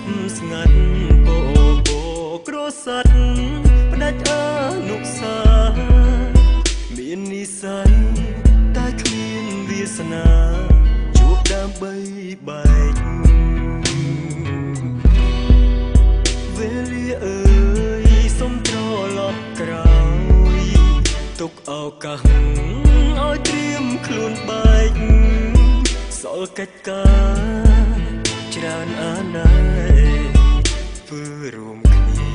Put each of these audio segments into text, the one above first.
ប់ស្ងាត់បបក្រសាត់ផ្ដាច់អនុសាមាននិស័យតែគ្មានវាសនាជួបដើម្បីបែកវេលាអើយសុំត្រឡប់ក្រោយទុកឱកាសឲ្យត្រៀមខ្លួនបែកសល់កិច្ចការច្រើនអាណ័យធ្វើរួមគ្នា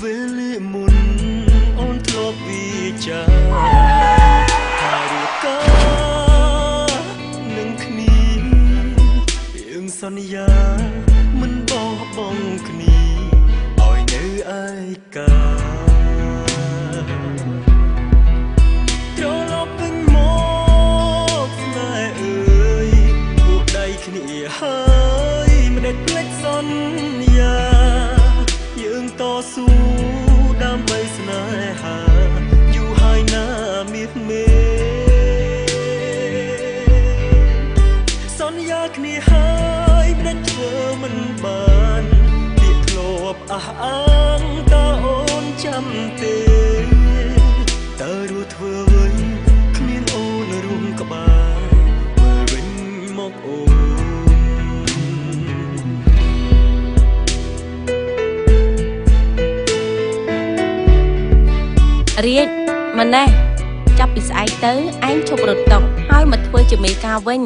វេលាមុនអូនធ្លាប់វិចារថារៀបការនឹងគ្នាយើងសន្យាមិនបោះបង់គ្នាឲ្យនៅឯកាត្រឡប់វិញមកស្នេហ៍អើយពួកដៃគ្នាហើយមិនដែលភ្លេចសន្យាយើងតស៊ូដើម្បីស្នេហាយូរហើយណាមាសមេសន្យាគ្នាហើយមិនធ្វើមិនបានពាក្យធ្លាប់អះអាងតើអូនចាំទេតើរួចធ្វើវិញគ្មានអូនរួមក្បែរមើលវិញមកអូនរៀបម៉ណេះចាប់ពីស្អែកទៅឯងឈប់រត់តុកហើយមកធ្វើជាមេការវិញ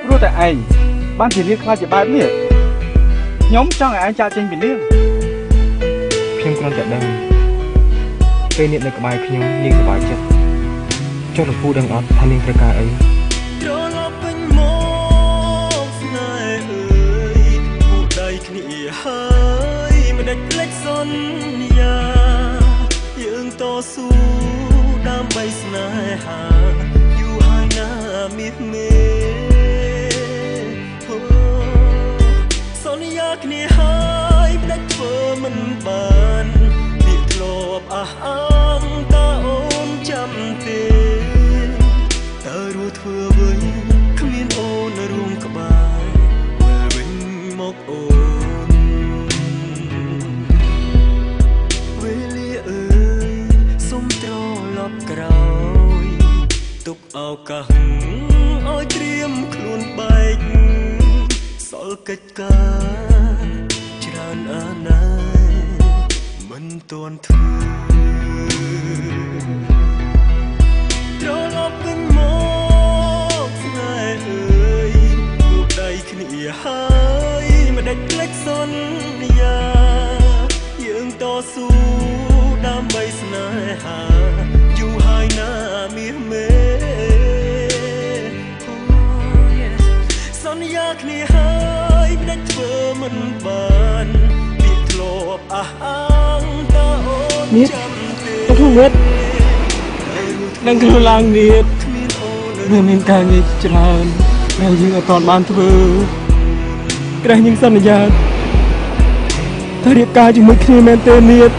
ព្រោះតែឯងបានជារៀបខ្លាចជាបែបនេះខ្ញុំចង់ឲ្យឯងចាក់ចេញពីនាងខ្ញុំគ្រាន់តែដឹងពេលនាងនៅក្បែរខ្ញុំនាងសប្បាយចិត្តចុះលោកពូដឹងអត់ថានាងត្រូវការអីត្រឡប់វិញមកស្នេហ៍អើយពួកដៃគ្នាហើយមិនដាច់ភ្លេចសន្យាយើងតស៊ូដើម្បីស្នេហាយូរហើយណាមាសមេសន្យាគ្នាហើយមិនដាច់ធ្វើមិនបានពាក្យធ្លាប់អះអាងតើអូនចាំទេតើរួចធ្វើវិញគ្មានអូនរួមក្បែរមើលវិញមកអូនវេលាអើយសុំត្រឡប់ក្រោយទុកឱកាសឲ្យត្រៀមខ្លួនបែកសល់កិច្ចការច្រើនអាណ័យមិនទាន់ធ្វើត្រឡប់វិញមកស្នេហ៍អើយពួកដៃគ្នាហើយមិនដាច់ភ្លេចសន្យាយើងតស៊ូដើម្បីស្នេហាយូរហើយណាមាសមេសន្យាគ្នាហើយមិនដាច់ធ្វើមិនបានពាក្យធ្លាប់អះអាងតើអូនចាំទេទៅមើលនឹងខ្លួនឡើងទៀតវាមានការងារច្រើនដែលយើងអត់ទាន់បានធ្វើក្រែងយើងសន្យាថារៀបការជាមួយគ្នាមែនទេនាង